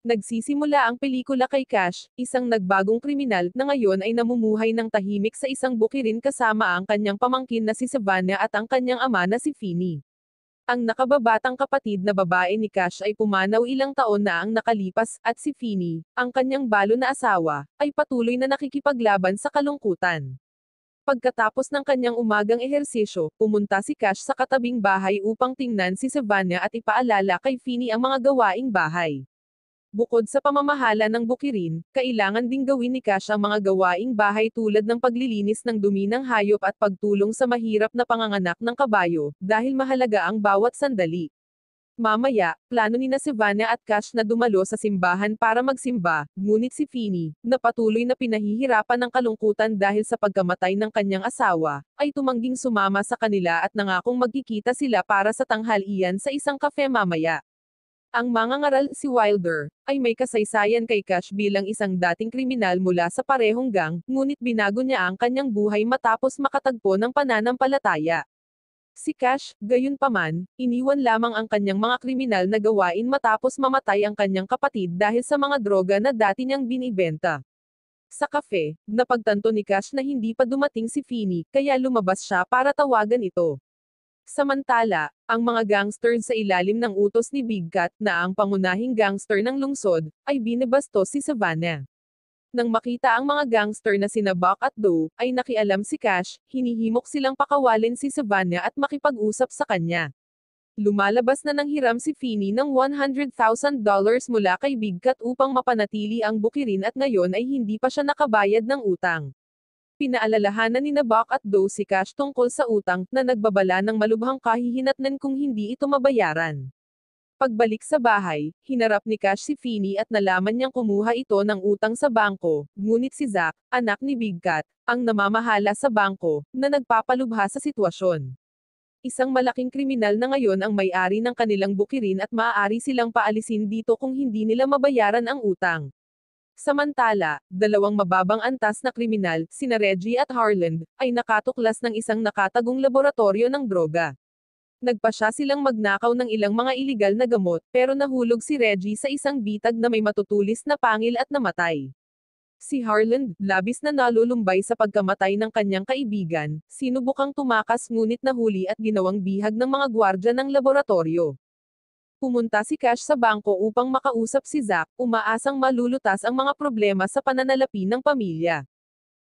Nagsisimula ang pelikula kay Cash, isang nagbagong kriminal na ngayon ay namumuhay ng tahimik sa isang bukirin kasama ang kanyang pamangkin na si Savannah at ang kanyang ama na si Finney. Ang nakababatang kapatid na babae ni Cash ay pumanaw ilang taon na ang nakalipas, at si Finney, ang kanyang balo na asawa, ay patuloy na nakikipaglaban sa kalungkutan. Pagkatapos ng kanyang umagang ehersisyo, pumunta si Cash sa katabing bahay upang tingnan si Savannah at ipaalala kay Finney ang mga gawaing bahay. Bukod sa pamamahala ng bukirin, kailangan ding gawin ni Cash ang mga gawaing bahay tulad ng paglilinis ng dumi ng hayop at pagtulong sa mahirap na panganganak ng kabayo, dahil mahalaga ang bawat sandali. Mamaya, plano ni na Savannah at Cash na dumalo sa simbahan para magsimba, ngunit si Finney, na patuloy na pinahihirapan ng kalungkutan dahil sa pagkamatay ng kanyang asawa, ay tumangging sumama sa kanila at nangakong magkikita sila para sa tanghalian sa isang kafe mamaya. Ang mangangaral si Wilder, ay may kasaysayan kay Cash bilang isang dating kriminal mula sa parehong gang, ngunit binago niya ang kanyang buhay matapos makatagpo ng pananampalataya. Si Cash, gayunpaman, iniwan lamang ang kanyang mga kriminal na gawain matapos mamatay ang kanyang kapatid dahil sa mga droga na dati niyang binibenta. Sa kafe, napagtanto ni Cash na hindi pa dumating si Finney, kaya lumabas siya para tawagan ito. Samantala, ang mga gangster sa ilalim ng utos ni Big Cat, na ang pangunahing gangster ng lungsod, ay binebastos si Savannah. Nang makita ang mga gangster na sina Buck at Doe, ay nakialam si Cash, hinihimok silang pakawalin si Savannah at makipag-usap sa kanya. Lumalabas na nang hiram si Finney ng $100,000 mula kay Big Cat upang mapanatili ang bukirin at ngayon ay hindi pa siya nakabayad ng utang. Pinaalalahanan ni Buck at Doe si Cash tungkol sa utang, na nagbabala ng malubhang kahihinatnan kung hindi ito mabayaran. Pagbalik sa bahay, hinarap ni Cash si Finney at nalaman niyang kumuha ito ng utang sa bangko, ngunit si Zack, anak ni Big Cat, ang namamahala sa bangko, na nagpapalubha sa sitwasyon. Isang malaking kriminal na ngayon ang may-ari ng kanilang bukirin at maaari silang paalisin dito kung hindi nila mabayaran ang utang. Samantala, dalawang mababang antas na kriminal, sina Reggie at Harland, ay nakatuklas ng isang nakatagong laboratorio ng droga. Nagpasya silang magnakaw ng ilang mga iligal na gamot, pero nahulog si Reggie sa isang bitag na may matutulis na pangil at namatay. Si Harland, labis na nalulumbay sa pagkamatay ng kanyang kaibigan, sinubukang tumakas ngunit nahuli at ginawang bihag ng mga gwardya ng laboratorio. Pumunta si Cash sa bangko upang makausap si Zack, umaasang malulutas ang mga problema sa pananalapi ng pamilya.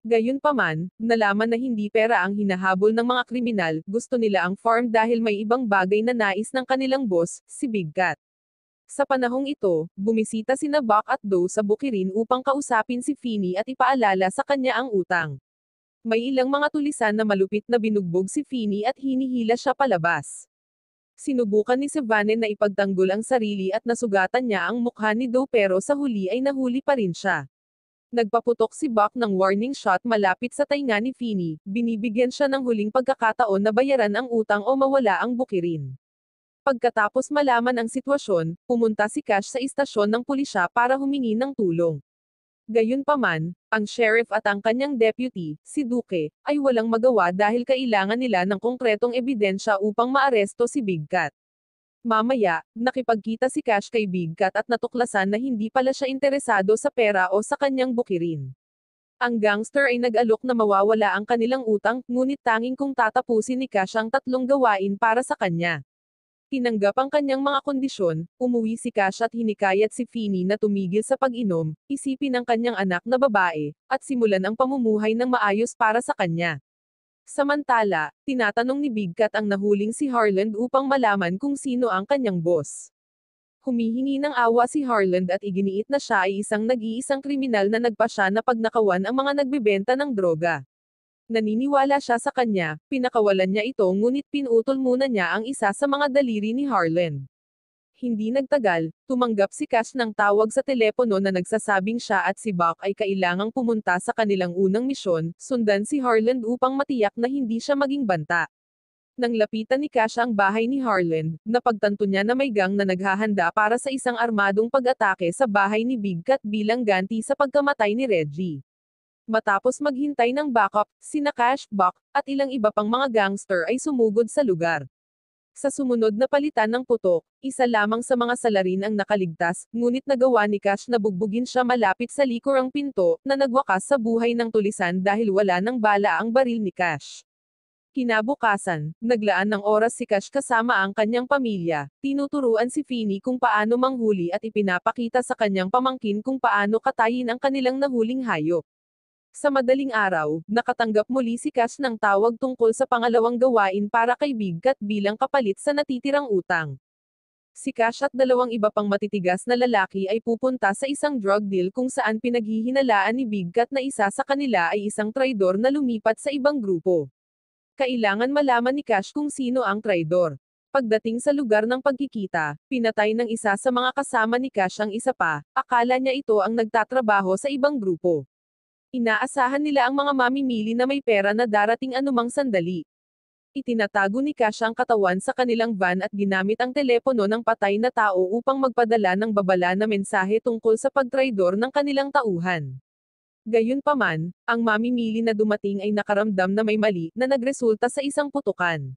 Gayunpaman, nalaman na hindi pera ang hinahabol ng mga kriminal, gusto nila ang farm dahil may ibang bagay na nais ng kanilang boss, si Big Cat. Sa panahong ito, bumisita sina Buck at Doe sa bukirin upang kausapin si Finney at ipaalala sa kanya ang utang. May ilang mga tulisan na malupit na binugbog si Finney at hinihila siya palabas. Sinubukan ni Savannah na ipagtanggol ang sarili at nasugatan niya ang mukha ni Doe pero sa huli ay nahuli pa rin siya. Nagpaputok si Buck ng warning shot malapit sa tainga ni Finney, binibigyan siya ng huling pagkakataon na bayaran ang utang o mawala ang bukirin. Pagkatapos malaman ang sitwasyon, pumunta si Cash sa istasyon ng pulisya para humingi ng tulong. Gayunpaman, ang sheriff at ang kanyang deputy, si Duque, ay walang magawa dahil kailangan nila ng konkretong ebidensya upang maaresto si Big Cat. Mamaya, nakipagkita si Cash kay Big Cat at natuklasan na hindi pala siya interesado sa pera o sa kanyang bukirin. Ang gangster ay nag-alok na mawawala ang kanilang utang, ngunit tanging kung tatapusin ni Cash ang tatlong gawain para sa kanya. Tinanggap ang kanyang mga kondisyon, umuwi si Cash at hinikayat si Finney na tumigil sa pag-inom, isipin ang kanyang anak na babae, at simulan ang pamumuhay ng maayos para sa kanya. Samantala, tinatanong ni Big Cat ang nahuling si Harland upang malaman kung sino ang kanyang boss. Humihingi ng awa si Harland at iginiit na siya ay isang nag-iisang kriminal na nagpasya na pagnakawan ang mga nagbebenta ng droga. Naniniwala siya sa kanya, pinakawalan niya ito ngunit pinutol muna niya ang isa sa mga daliri ni Harland. Hindi nagtagal, tumanggap si Cash ng tawag sa telepono na nagsasabing siya at si Buck ay kailangang pumunta sa kanilang unang misyon, sundan si Harland upang matiyak na hindi siya maging banta. Nang lapitan ni Cash ang bahay ni Harland, napagtanto niya na may gang na naghahanda para sa isang armadong pag-atake sa bahay ni Big Cat bilang ganti sa pagkamatay ni Reggie. Matapos maghintay ng backup, sina Cash, Buck, at ilang iba pang mga gangster ay sumugod sa lugar. Sa sumunod na palitan ng putok, isa lamang sa mga salarin ang nakaligtas, ngunit nagawa ni Cash na bugbugin siya malapit sa likurang pinto, na nagwakas sa buhay ng tulisan dahil wala ng bala ang baril ni Cash. Kinabukasan, naglaan ng oras si Cash kasama ang kanyang pamilya, tinuturuan si Feeny kung paano manghuli at ipinapakita sa kanyang pamangkin kung paano katayin ang kanilang nahuling hayop. Sa madaling araw, nakatanggap muli si Cash ng tawag tungkol sa pangalawang gawain para kay Big Cat bilang kapalit sa natitirang utang. Si Cash at dalawang iba pang matitigas na lalaki ay pupunta sa isang drug deal kung saan pinaghihinalaan ni Big Cat na isa sa kanila ay isang traidor na lumipat sa ibang grupo. Kailangan malaman ni Cash kung sino ang traidor. Pagdating sa lugar ng pagkikita, pinatay ng isa sa mga kasama ni Cash ang isa pa, akala niya ito ang nagtatrabaho sa ibang grupo. Inaasahan nila ang mga mamimili na may pera na darating anumang sandali. Itinatago ni Cash ang katawan sa kanilang van at ginamit ang telepono ng patay na tao upang magpadala ng babala na mensahe tungkol sa pagtraidor ng kanilang tauhan. Gayunpaman, ang mamimili na dumating ay nakaramdam na may mali na nagresulta sa isang putukan.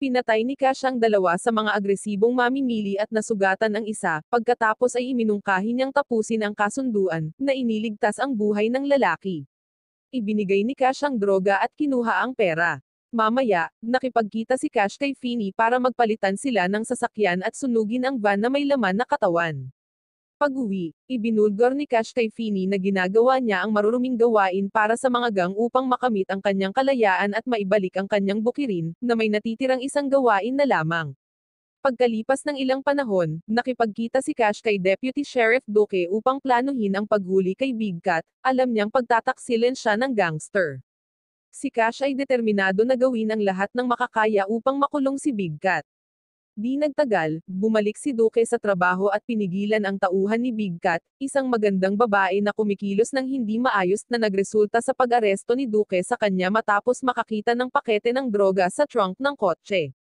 Pinatay ni Cash ang dalawa sa mga agresibong mamimili at nasugatan ang isa, pagkatapos ay iminungkahi niyang tapusin ang kasunduan, na iniligtas ang buhay ng lalaki. Ibinigay ni Cash ang droga at kinuha ang pera. Mamaya, nakipagkita si Cash kay Feeny para magpalitan sila ng sasakyan at sunugin ang van na may laman na katawan. Pag-uwi, ibinulgar ni Cash kay Feeny na ginagawa niya ang maruruming gawain para sa mga gang upang makamit ang kanyang kalayaan at maibalik ang kanyang bukirin, na may natitirang isang gawain na lamang. Pagkalipas ng ilang panahon, nakipagkita si Cash kay Deputy Sheriff Duque upang planuhin ang paghuli kay Big Cat, alam niyang pagtataksilin siya ng gangster. Si Cash ay determinado na gawin ang lahat ng makakaya upang makulong si Big Cat. Di nagtagal, bumalik si Duque sa trabaho at pinigilan ang tauhan ni Big Cat, isang magandang babae na kumikilos ng hindi maayos na nagresulta sa pag-aresto ni Duque sa kanya matapos makakita ng pakete ng droga sa trunk ng kotse.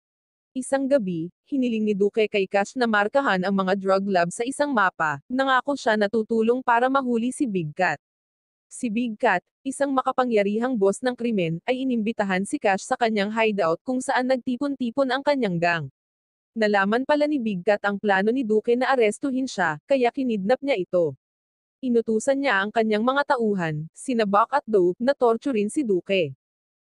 Isang gabi, hiniling ni Duque kay Cash na markahan ang mga drug lab sa isang mapa, nangako siya na tutulong para mahuli si Big Cat. Si Big Cat, isang makapangyarihang boss ng krimen, ay inimbitahan si Cash sa kanyang hideout kung saan nagtipon-tipon ang kanyang gang. Nalaman pala ni Big Cat ang plano ni Duque na arestuhin siya, kaya kinidnap niya ito. Inutusan niya ang kanyang mga tauhan, sina Buck at Doe, na torturin si Duque.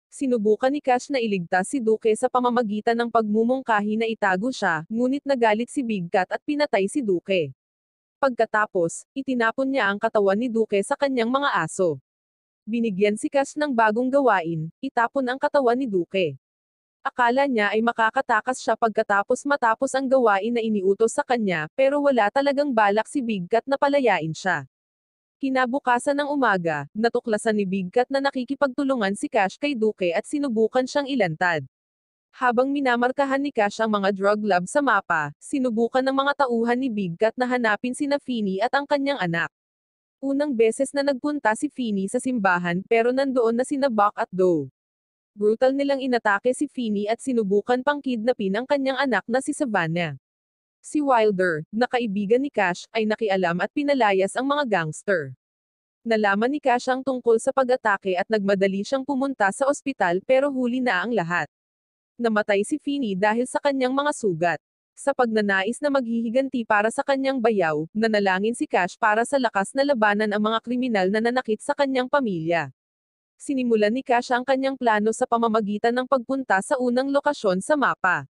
Sinubukan ni Cash na iligtas si Duque sa pamamagitan ng pagmumungkahi na itago siya, ngunit nagalit si Big Cat at pinatay si Duque. Pagkatapos, itinapon niya ang katawan ni Duque sa kanyang mga aso. Binigyan si Cash ng bagong gawain, itapon ang katawan ni Duque. Akala niya ay makakatakas siya matapos ang gawain na iniutos sa kanya, pero wala talagang balak si Big Cat na palayain siya. Kinabukasan ng umaga, natuklasan ni Big Cat na nakikipagtulungan si Cash kay Duque at sinubukan siyang ilantad. Habang minamarkahan ni Cash ang mga drug lab sa mapa, sinubukan ng mga tauhan ni Big Cat na hanapin sina Feeny at ang kanyang anak. Unang beses na nagpunta si Feeny sa simbahan pero nandoon na sina Buck at Doe. Brutal nilang inatake si Feeny at sinubukan pang kidnapin ang kanyang anak na si Savannah. Si Wilder, na kaibigan ni Cash, ay nakialam at pinalayas ang mga gangster. Nalaman ni Cash ang tungkol sa pag-atake at nagmadali siyang pumunta sa ospital pero huli na ang lahat. Namatay si Feeny dahil sa kanyang mga sugat. Sa pagnanais na maghihiganti para sa kanyang bayaw, nanalangin si Cash para sa lakas na labanan ang mga kriminal na nanakit sa kanyang pamilya. Sinimulan ni Cash ang kanyang plano sa pamamagitan ng pagpunta sa unang lokasyon sa mapa.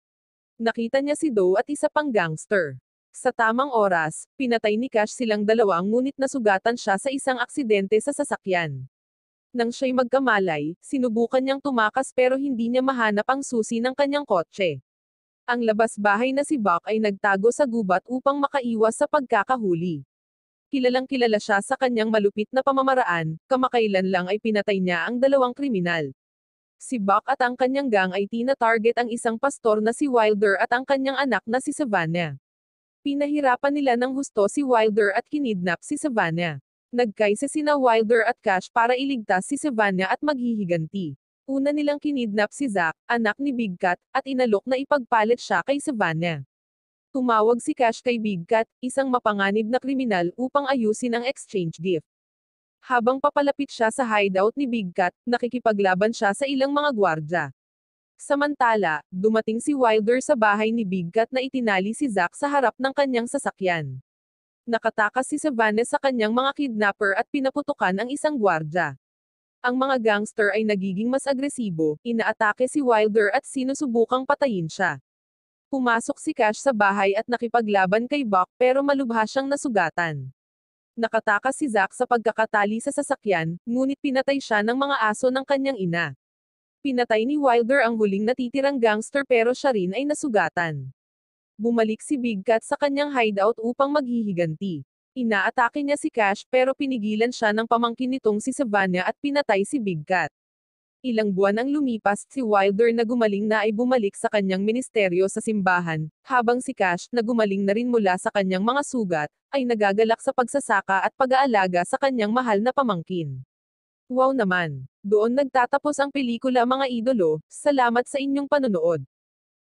Nakita niya si Doe at isa pang gangster. Sa tamang oras, pinatay ni Cash silang dalawa ngunit nasugatan siya sa isang aksidente sa sasakyan. Nang siya'y magkamalay, sinubukan niyang tumakas pero hindi niya mahanap ang susi ng kanyang kotse. Ang labas-bahay na si Buck ay nagtago sa gubat upang makaiwas sa pagkakahuli. Kilalang-kilala siya sa kanyang malupit na pamamaraan, kamakailan lang ay pinatay niya ang dalawang kriminal. Si Buck at ang kanyang gang ay tina-target ang isang pastor na si Wilder at ang kanyang anak na si Savannah. Pinahirapan nila ng husto si Wilder at kinidnap si Savannah. Nagkaisa sina Wilder at Cash para iligtas si Savannah at maghihiganti. Una nilang kinidnap si Zack, anak ni Big Cat, at inalok na ipagpalit siya kay Savannah. Tumawag si Cash kay Big Cat, isang mapanganib na kriminal, upang ayusin ang exchange gift. Habang papalapit siya sa hideout ni Big Cat, nakikipaglaban siya sa ilang mga gwardya. Samantala, dumating si Wilder sa bahay ni Big Cat na itinali si Zack sa harap ng kanyang sasakyan. Nakatakas si Savannah sa kanyang mga kidnapper at pinaputukan ang isang gwardya. Ang mga gangster ay nagiging mas agresibo, inaatake si Wilder at sinusubukang patayin siya. Pumasok si Cash sa bahay at nakipaglaban kay Buck pero malubha siyang nasugatan. Nakatakas si Zack sa pagkakatali sa sasakyan, ngunit pinatay siya ng mga aso ng kanyang ina. Pinatay ni Wilder ang huling natitirang gangster pero siya rin ay nasugatan. Bumalik si Big Cat sa kanyang hideout upang maghihiganti. Inaatake niya si Cash pero pinigilan siya ng pamangkin nitong si Savannah at pinatay si Big Cat. Ilang buwan ang lumipas, si Wilder na gumaling na ay bumalik sa kanyang ministeryo sa simbahan, habang si Cash, na gumaling na rin mula sa kanyang mga sugat, ay nagagalak sa pagsasaka at pag-aalaga sa kanyang mahal na pamangkin. Wow naman! Doon nagtatapos ang pelikula mga idolo, salamat sa inyong panonood.